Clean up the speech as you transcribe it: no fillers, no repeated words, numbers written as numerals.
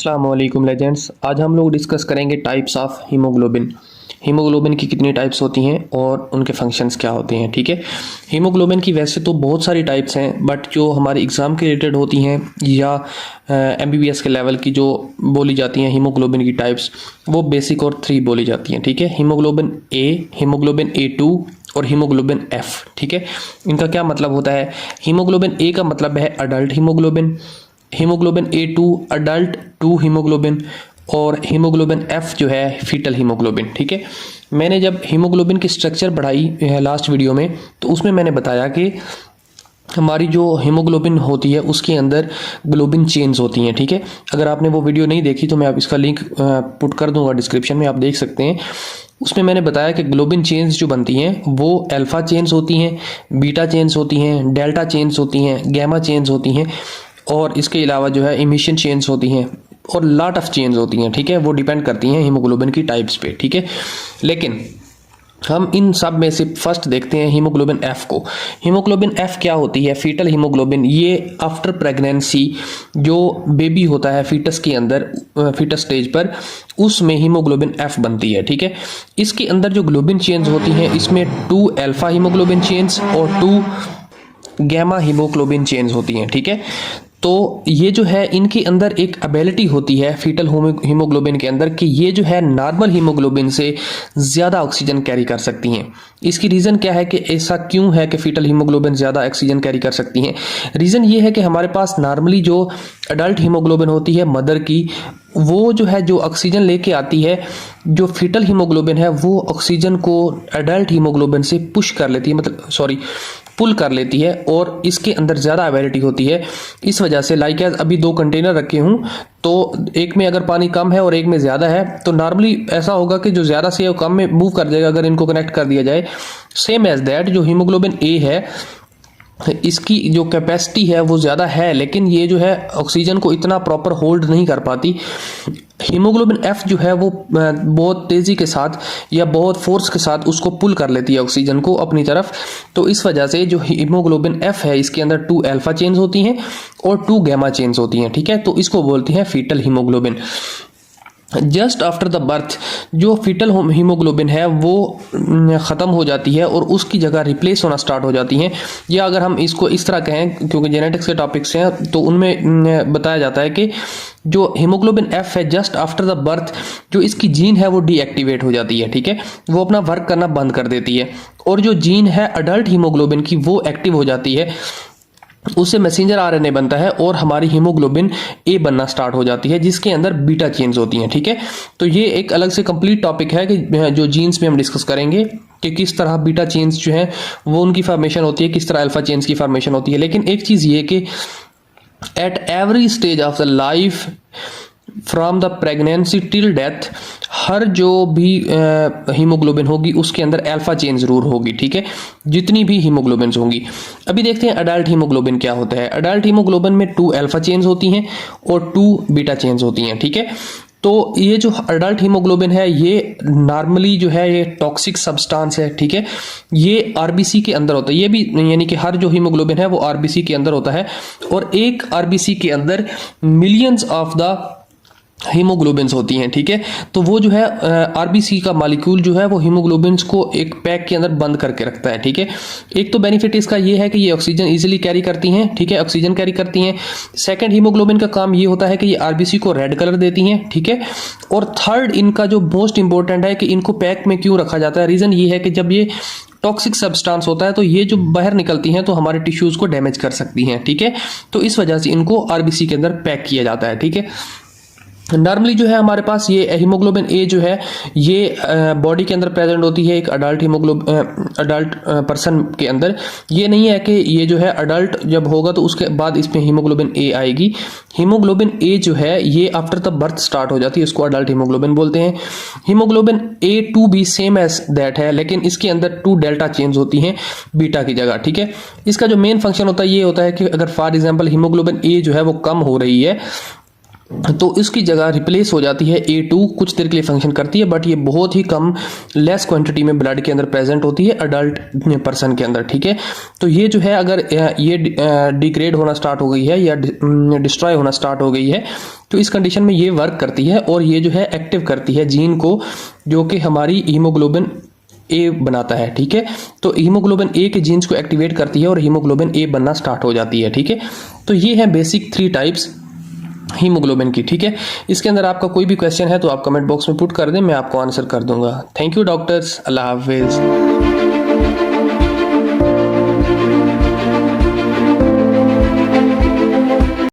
अस्सलाम वालेकुम लेजेंड्स। आज हम लोग डिस्कस करेंगे टाइप्स ऑफ हीमोग्लोबिन। हीमोग्लोबिन की कितनी टाइप्स होती हैं और उनके फंक्शंस क्या होते हैं। ठीक है, हीमोग्लोबिन की वैसे तो बहुत सारी टाइप्स हैं, बट जो हमारे एग्ज़ाम के रिलेटेड होती हैं या एमबीबीएस के लेवल की जो बोली जाती हैं हीमोग्लोबिन की टाइप्स, वो बेसिक और 3 बोली जाती हैं। ठीक है, हीमोग्लोबिन ए, हीमोग्लोबिन A2 और हीमोग्लोबिन F। ठीक है, इनका क्या मतलब होता है। हीमोग्लोबिन ए का मतलब है adult haemoglobin, haemoglobin A2 adult 2 haemoglobin, और हीमोग्लोबिन F जो है फीटल हीमोग्लोबिन। ठीक है, मैंने जब हीमोग्लोबिन की स्ट्रक्चर पढ़ाई लास्ट वीडियो में, तो उसमें मैंने बताया कि हमारी जो हीमोग्लोबिन होती है उसके अंदर ग्लोबिन चेन्स होती हैं। ठीक है, अगर आपने वो वीडियो नहीं देखी तो मैं आप इसका लिंक पुट कर दूंगा डिस्क्रिप्शन में, आप देख सकते हैं। उसमें मैंने बताया कि ग्लोबिन चेन्स जो बनती हैं वो अल्फा चेन्स होती हैं, बीटा चेन्स होती हैं, डेल्टा चेन्स होती हैं, गैमा चेन्स होती हैं, और इसके अलावा जो है इमिशन चेन्स होती हैं और लॉट ऑफ चेन्स होती हैं। ठीक है, वो डिपेंड करती हैं हीमोग्लोबिन की टाइप्स पे। ठीक है, लेकिन हम इन सब में से फर्स्ट देखते हैं हीमोग्लोबिन F को। हीमोग्लोबिन F क्या होती है। फीटल हीमोग्लोबिन, ये आफ्टर प्रेगनेंसी जो बेबी होता है फीटस के अंदर, फीटस स्टेज पर, उसमें हीमोग्लोबिन F बनती है। ठीक है, इसके अंदर जो ग्लोबिन चेन्स होती हैं इसमें 2 अल्फा हीमोग्लोबिन चेन्स और 2 गैमा हीमोग्लोबिन चेन्स होती हैं। ठीक है, तो ये जो है इनके अंदर एक एबिलिटी होती है फीटल हीमोग्लोबिन के अंदर कि ये जो है नॉर्मल हीमोग्लोबिन से ज़्यादा ऑक्सीजन कैरी कर सकती हैं। इसकी रीज़न क्या है कि ऐसा क्यों है कि फीटल हीमोग्लोबिन ज़्यादा ऑक्सीजन कैरी कर सकती हैं। रीज़न ये है कि हमारे पास नॉर्मली जो अडल्ट हीमोग्लोबिन होती है मदर की, वो जो है जो ऑक्सीजन लेके आती है, जो फीटल हीमोग्लोबिन है वो ऑक्सीजन को अडल्ट हीमोग्लोबिन से पुश कर लेती है, मतलब पुल कर लेती है, और इसके अंदर ज़्यादा एबिलिटी होती है। इस वजह से लाइक अभी 2 कंटेनर रखे हूँ, तो एक में अगर पानी कम है और एक में ज़्यादा है, तो नॉर्मली ऐसा होगा कि जो ज़्यादा से कम में मूव कर जाएगा अगर इनको कनेक्ट कर दिया जाए। सेम एज दैट जो हीमोग्लोबिन ए है, इसकी जो कैपेसिटी है वो ज़्यादा है, लेकिन ये जो है ऑक्सीजन को इतना प्रॉपर होल्ड नहीं कर पाती। हीमोग्लोबिन F जो है वो बहुत तेज़ी के साथ या बहुत फोर्स के साथ उसको पुल कर लेती है ऑक्सीजन को अपनी तरफ। तो इस वजह से जो हीमोग्लोबिन F है इसके अंदर 2 अल्फा चेन्स होती हैं और 2 गैमा चेन्स होती हैं। ठीक है, तो इसको बोलते हैं fetal haemoglobin. Just after the birth जो फीटल हीमोग्लोबिन है वो ख़त्म हो जाती है और उसकी जगह रिप्लेस होना स्टार्ट हो जाती हैं, या अगर हम इसको इस तरह कहें, क्योंकि जेनेटिक्स के टॉपिक्स हैं तो उनमें बताया जाता है कि जो हीमोग्लोबिन F है जस्ट आफ्टर द बर्थ जो इसकी जीन है वो डीएक्टिवेट हो जाती है। ठीक है, वो अपना वर्क करना बंद कर देती है, और जो जीन है अडल्ट हीमोग्लोबिन की वो एक्टिव हो जाती है, उससे मैसेंजर आरएनए बनता है और हमारी हीमोग्लोबिन ए बनना स्टार्ट हो जाती है, जिसके अंदर बीटा चेन्स होती हैं। ठीक है, तो ये एक अलग से कंप्लीट टॉपिक है कि जो जीन्स में हम डिस्कस करेंगे कि किस तरह बीटा चेन्स जो है वो उनकी फॉर्मेशन होती है, किस तरह अल्फा चेन्स की फॉर्मेशन होती है। लेकिन एक चीज़ ये कि at every stage of the life from the pregnancy till death, हर जो भी हीमोग्लोबिन होगी उसके अंदर अल्फा चेन जरूर होगी। ठीक है, जितनी भी हीमोग्लोबिन होंगी। अभी देखते हैं अडल्ट हीमोग्लोबिन क्या होता है। अडल्ट हीमोग्लोबिन में 2 अल्फा चेन्स होती हैं और 2 बीटा चेन्स होती हैं। ठीक है, तो ये जो अडल्ट हीमोग्लोबिन है ये नॉर्मली जो है ये टॉक्सिक सब्सटेंस है। ठीक है, ये आरबीसी के अंदर होता है, ये भी यानी कि हर जो हीमोग्लोबिन है वो आरबीसी के अंदर होता है, और एक आरबीसी के अंदर मिलियंस ऑफ द हीमोग्लोबिन्स होती हैं। ठीक है, तो वो जो है आरबीसी का मॉलिक्यूल जो है वो हीमोग्लोबिन्स को एक पैक के अंदर बंद करके रखता है। ठीक है, एक तो बेनिफिट इसका ये है कि ये ऑक्सीजन इजीली कैरी करती हैं। ठीक है, ऑक्सीजन कैरी करती हैं। सेकंड, हीमोग्लोबिन का काम ये होता है कि ये आरबीसी को रेड कलर देती हैं। ठीक है, और थर्ड इनका जो मोस्ट इंपॉर्टेंट है कि इनको पैक में क्यों रखा जाता है, रीज़न ये है कि जब ये टॉक्सिक सब्सटेंस होता है तो ये जो बाहर निकलती हैं तो हमारे टिश्यूज़ को डैमेज कर सकती हैं। ठीक है, तो इस वजह से इनको आरबीसी के अंदर पैक किया जाता है। ठीक है, नॉर्मली जो है हमारे पास ये हीमोग्लोबिन ए जो है ये बॉडी के अंदर प्रेजेंट होती है एक अडल्ट पर्सन के अंदर। ये नहीं है कि ये जो है अडल्ट जब होगा तो उसके बाद इसमें हीमोग्लोबिन ए आएगी। हीमोग्लोबिन ए जो है ये आफ्टर द बर्थ स्टार्ट हो जाती है, इसको अडल्ट हीमोग्लोबिन बोलते हैं। हीमोग्लोबिन A2 भी सेम एज दैट है, लेकिन इसके अंदर 2 डेल्टा चेन्स होती हैं बीटा की जगह। ठीक है, इसका जो मेन फंक्शन होता है ये होता है कि अगर फॉर एग्जाम्पल हीमोग्लोबिन ए जो है वो कम हो रही है तो इसकी जगह रिप्लेस हो जाती है A2, कुछ देर के लिए फंक्शन करती है, बट ये बहुत ही कम लेस क्वांटिटी में ब्लड के अंदर प्रेजेंट होती है अडल्ट पर्सन के अंदर, ठीक है। तो ये जो है अगर ये डिग्रेड होना स्टार्ट हो गई है या डिस्ट्रॉय होना स्टार्ट हो गई है, तो इस कंडीशन में ये वर्क करती है और ये जो है एक्टिव करती है जीन को, जो कि हमारी हीमोग्लोबिन ए बनाता है, ठीक है। तो हीमोग्लोबिन ए के जीन्स को एक्टिवेट करती है और हीमोग्लोबिन ए बनना स्टार्ट हो जाती है, ठीक है। तो ये है बेसिक 3 टाइप्स हीमोग्लोबिन की, ठीक है। इसके अंदर आपका कोई भी क्वेश्चन है तो आप कमेंट बॉक्स में पुट कर दें, मैं आपको आंसर कर दूंगा। थैंक यू डॉक्टर्स, अल्लाह हाफिज़।